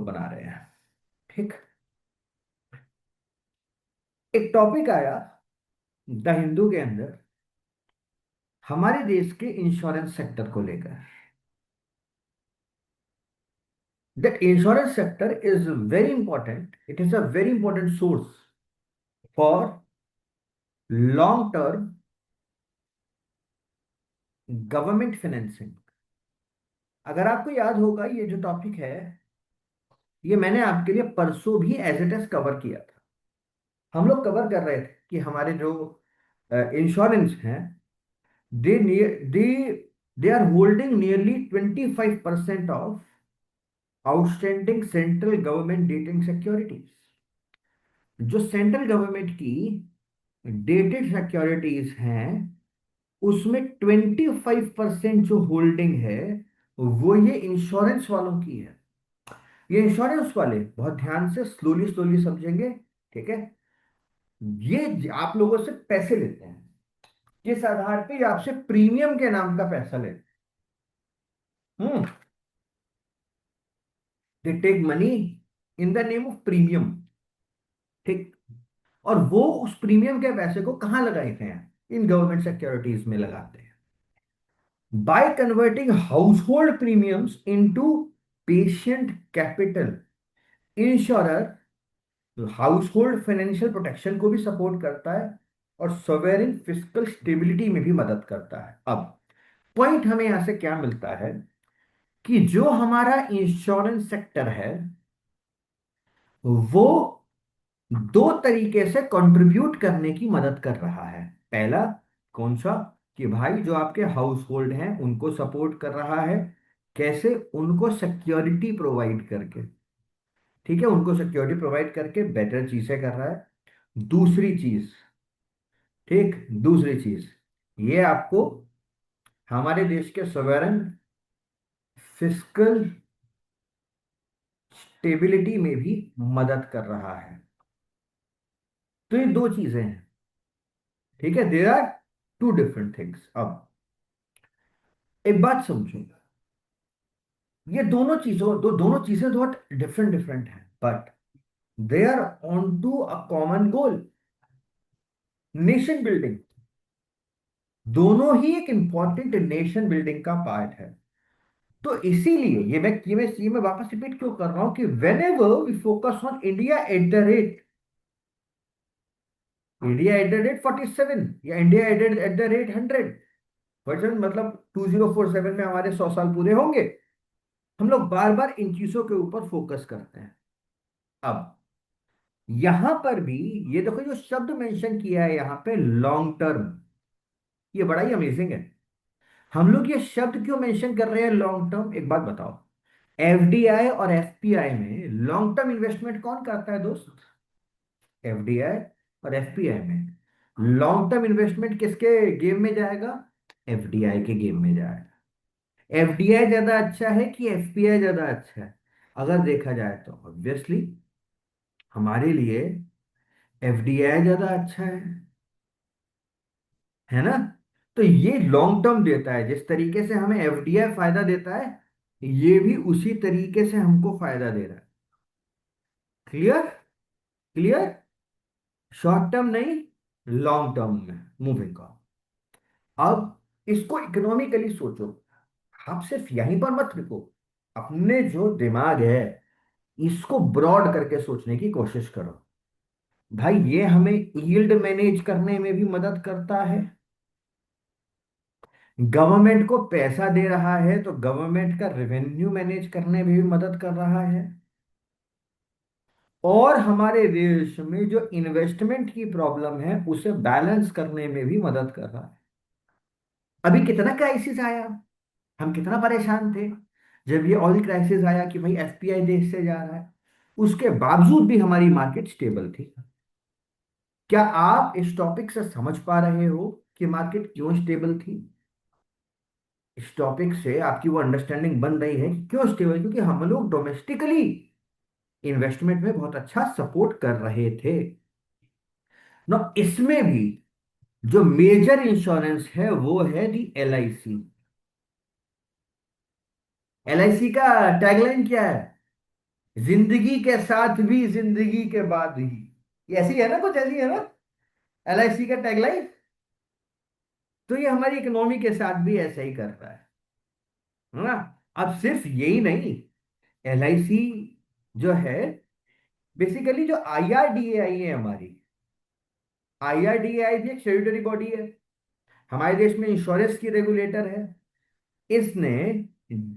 बना रहे हैं। ठीक। एक टॉपिक आया द हिंदू के अंदर हमारे देश के इंश्योरेंस सेक्टर को लेकर। That insurance sector is very important, it is a very important source for long term government financing. अगर आपको याद होगा, ये जो टॉपिक है ये मैंने आपके लिए परसों भी एज इट इज कवर किया था। हम लोग कवर कर रहे थे कि हमारे जो इंश्योरेंस हैं, they they they are holding nearly 25% of outstanding central government dating securities. जो सेंट्रल गवर्नमेंट की डेटेड सिक्योरिटीज हैं उसमें 25% जो होल्डिंग है वो ये इंश्योरेंस वालों की है। ये इंश्योरेंस वाले बहुत ध्यान से स्लोली स्लोली समझेंगे। ठीक है। ये आप लोगों से पैसे लेते हैं, किस आधार पे? ये आपसे प्रीमियम के नाम का पैसा लेते हैं। They take money in the name of premium. ठीक। और वो उस प्रीमियम के पैसे को कहां लगाते हैं? इन गवर्नमेंट सिक्योरिटीज में लगाते हैं। By converting house hold premiums into patient capital, insurer house hold financial protection को भी सपोर्ट करता है और सोवेरिन फिस्कल स्टेबिलिटी में भी मदद करता है। अब पॉइंट हमें यहां से क्या मिलता है कि जो हमारा इंश्योरेंस सेक्टर है वो दो तरीके से कंट्रीब्यूट करने की मदद कर रहा है। पहला कौन सा? कि भाई जो आपके हाउस होल्ड हैं उनको सपोर्ट कर रहा है। कैसे? उनको सिक्योरिटी प्रोवाइड करके। ठीक है, उनको सिक्योरिटी प्रोवाइड करके बेटर चीजें कर रहा है। दूसरी चीज, ठीक, दूसरी चीज, ये आपको हमारे देश के सॉवरेन फिस्कल स्टेबिलिटी में भी मदद कर रहा है। तो ये दो चीजें हैं। ठीक है, there are two different things. अब एक बात समझो, ये दोनों चीजें बहुत डिफरेंट डिफरेंट हैं, but they are on to a common goal, nation building. दोनों ही एक इंपॉर्टेंट नेशन बिल्डिंग का पार्ट है। तो इसीलिए ये मैं वापस रिपीट क्यों कर रहा हूं कि whenever we focus on India at the rate 47 या India at the rate 100 version, मतलब 2047 में हमारे 100 साल पूरे होंगे, हम लोग बार बार इन चीजों के ऊपर फोकस करते हैं। अब यहां पर भी ये देखो, जो शब्द मेंशन किया है यहां पे लॉन्ग टर्म, ये बड़ा ही अमेजिंग है। हम लोग ये शब्द क्यों मेंशन कर रहे हैं लॉन्ग टर्म? एक बात बताओ, एफडीआई और एफपीआई में लॉन्ग टर्म इन्वेस्टमेंट कौन करता है दोस्त? एफडीआई और एफपीआई में लॉन्ग टर्म इन्वेस्टमेंट किसके गेम में जाएगा? एफडीआई के गेम में जाएगा। एफडीआई ज्यादा अच्छा है कि एफपीआई ज्यादा अच्छा है? अगर देखा जाए तो ऑब्वियसली हमारे लिए एफडीआई ज्यादा अच्छा है ना? तो ये लॉन्ग टर्म देता है, जिस तरीके से हमें एफडीआई फायदा देता है ये भी उसी तरीके से हमको फायदा दे रहा है। क्लियर? क्लियर? शॉर्ट टर्म नहीं, लॉन्ग टर्म में मूविंग ऑन। अब इसको इकोनॉमिकली सोचो, आप सिर्फ यहीं पर मत रुको, अपने जो दिमाग है इसको ब्रॉड करके सोचने की कोशिश करो। भाई ये हमें यील्ड मैनेज करने में भी मदद करता है। गवर्नमेंट को पैसा दे रहा है तो गवर्नमेंट का रेवेन्यू मैनेज करने में भी मदद कर रहा है। और हमारे देश में जो इन्वेस्टमेंट की प्रॉब्लम है उसे बैलेंस करने में भी मदद कर रहा है। अभी कितना क्राइसिस आया, हम कितना परेशान थे जब ये ऑयल क्राइसिस आया कि भाई एफपीआई देश से जा रहा है, उसके बावजूद भी हमारी मार्केट स्टेबल थी। क्या आप इस टॉपिक से समझ पा रहे हो कि मार्केट क्यों स्टेबल थी? इस टॉपिक से आपकी वो अंडरस्टैंडिंग बन रही है कि क्यों स्टेबल? क्योंकि हम लोग डोमेस्टिकली इन्वेस्टमेंट में बहुत अच्छा सपोर्ट कर रहे थे ना। इसमें भी जो मेजर इंश्योरेंस है वो है दी एलआईसी। एलआईसी का टैगलाइन क्या है? जिंदगी के साथ भी, जिंदगी के बाद भी। ये ऐसी है ना, कुछ ऐसी है ना एलआईसी का टैगलाइन। तो ये हमारी इकोनॉमी के साथ भी ऐसा ही कर रहा है ना। अब सिर्फ यही नहीं, एलआईसी जो है, बेसिकली जो आईआरडीएआई है हमारी, आईआरडीएआई भी एक स्टेट्यूटरी बॉडी है, हमारे देश में इंश्योरेंस की रेगुलेटर है। इसने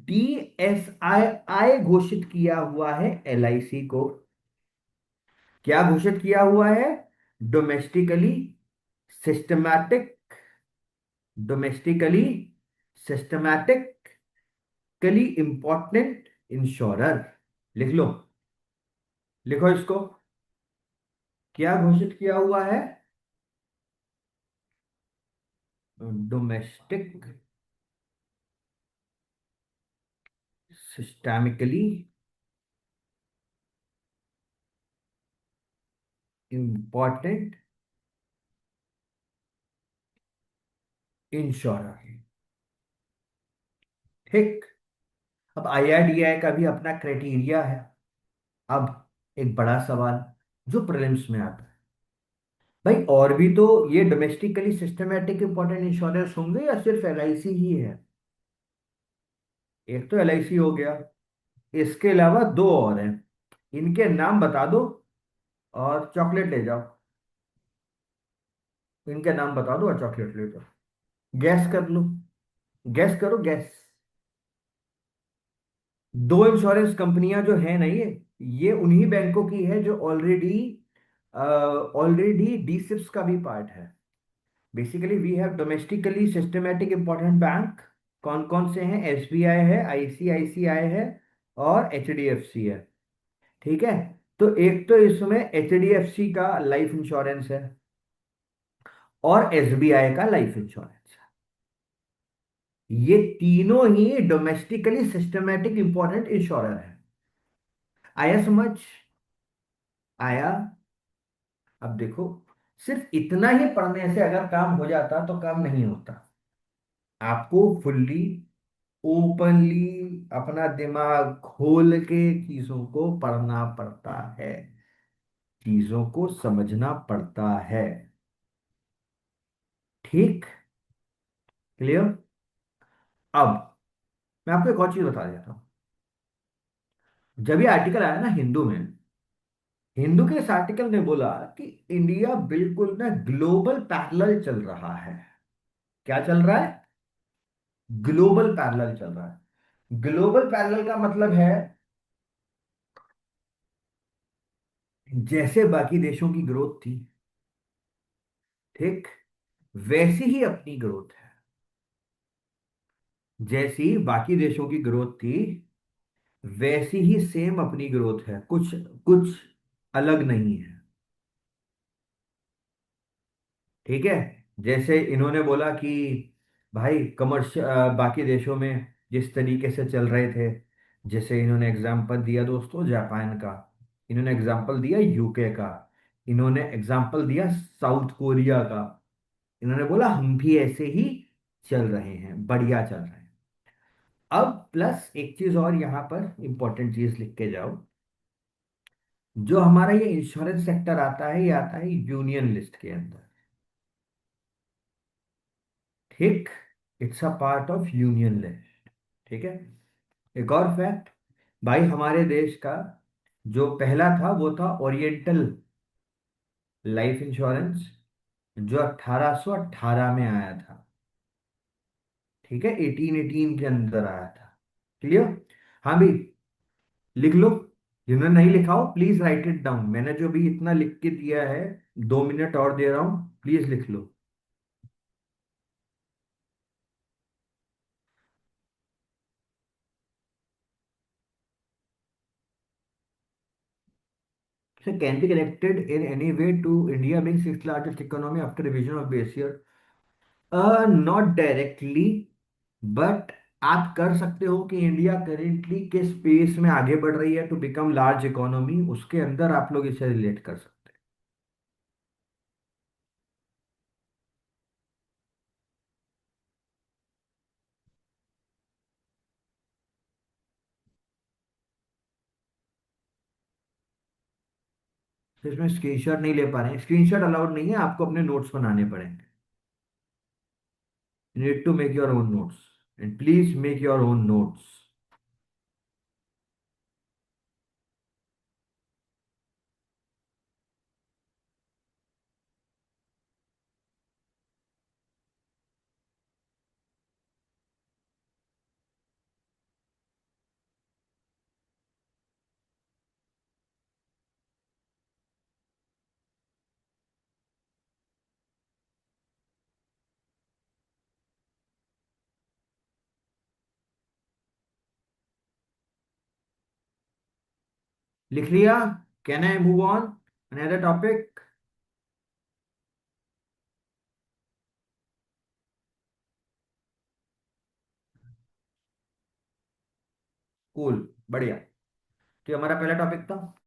डीएसआई घोषित किया हुआ है एलआईसी को। क्या घोषित किया हुआ है? Domestically systematic, domestically systematically important insurer. लिख लो, लिखो इसको। क्या घोषित किया हुआ है? Domestic systemically important insurer. ठीक। अब आईआरडीआई का भी अपना क्राइटेरिया है। अब एक बड़ा सवाल जो प्रीलिम्स में आता है, भाई और भी तो ये डोमेस्टिकली सिस्टमैटिक इंपॉर्टेंट इंश्योरेंस होंगे या सिर्फ एलआईसी ही है? एक तो एलआईसी हो गया, इसके अलावा दो और हैं, इनके नाम बता दो और चॉकलेट ले जाओ। इनके नाम बता दो और चॉकलेट ले जाओ। गैस कर लो, गैस करो, गैस। दो इंश्योरेंस कंपनियां जो है ना, ये उन्हीं बैंकों की है जो ऑलरेडी ऑलरेडी डीसिप्स का भी पार्ट है। Basically we have domestically systematic important bank. कौन कौन से हैं? एसबीआई है, आईसीआईसीआई है और एचडीएफसी है। ठीक है। तो एक तो इसमें एचडीएफसी का लाइफ इंश्योरेंस है और एसबीआई का लाइफ इंश्योरेंस है। ये तीनों ही डोमेस्टिकली सिस्टमैटिक इंपॉर्टेंट इंश्योरर है। आया समझ? आया? अब देखो, सिर्फ इतना ही पढ़ने से अगर काम हो जाता तो काम नहीं होता। आपको फुल्ली ओपनली अपना दिमाग खोल के चीजों को पढ़ना पड़ता है, चीजों को समझना पड़ता है। ठीक। क्लियर? अब मैं आपको एक और चीज बता देता हूं। जब ये आर्टिकल आया ना हिंदू में, हिंदू के इस आर्टिकल ने बोला कि इंडिया बिल्कुल ना ग्लोबल पैरेलल चल रहा है। क्या चल रहा है? ग्लोबल पैरेलल चल रहा है। ग्लोबल पैरेलल का मतलब है जैसे बाकी देशों की ग्रोथ थी, ठीक, वैसी ही अपनी ग्रोथ है। जैसी बाकी देशों की ग्रोथ थी वैसी ही सेम अपनी ग्रोथ है, कुछ कुछ अलग नहीं है। ठीक है। जैसे इन्होंने बोला कि भाई कमर्शियल बाकी देशों में जिस तरीके से चल रहे थे, जैसे इन्होंने एग्जांपल दिया दोस्तों जापान का, इन्होंने एग्जांपल दिया यूके का, इन्होंने एग्जांपल दिया साउथ कोरिया का। इन्होंने बोला हम भी ऐसे ही चल रहे हैं, बढ़िया चल रहे हैं। अब प्लस एक चीज और यहां पर इंपॉर्टेंट चीज लिख के जाओ। जो हमारा ये इंश्योरेंस सेक्टर आता है, ये आता है यूनियन लिस्ट के अंदर। ठीक। It's a part of union list. ठीक है। एक और फैक्ट, भाई हमारे देश का जो पहला था वो था ओरिएंटल लाइफ इंश्योरेंस, जो 1818 में आया था। ठीक है, 1818 के अंदर आया था। क्लियर? हाँ भी, लिख लो। जिन्होंने नहीं लिखा हो प्लीज राइट इट डाउन। मैंने जो भी इतना लिख के दिया है, 2 मिनट और दे रहा हूं, प्लीज लिख लो। So can be connected in any way to India being sixth largest economy after revision of base year? Not directly, but आप कर सकते हो कि इंडिया करेंटली किस स्पेस में आगे बढ़ रही है टू बिकम लार्ज इकोनॉमी, उसके अंदर आप लोग इसे रिलेट कर सकते तो इसमें स्क्रीनशॉट नहीं ले पा रहे हैं, स्क्रीनशॉट अलाउड नहीं है, आपको अपने नोट्स बनाने पड़ेंगे। You need to make your own notes, and please make your own notes. लिख लिया? Can I move on another topic? Cool, बढ़िया। तो ये हमारा पहला टॉपिक था।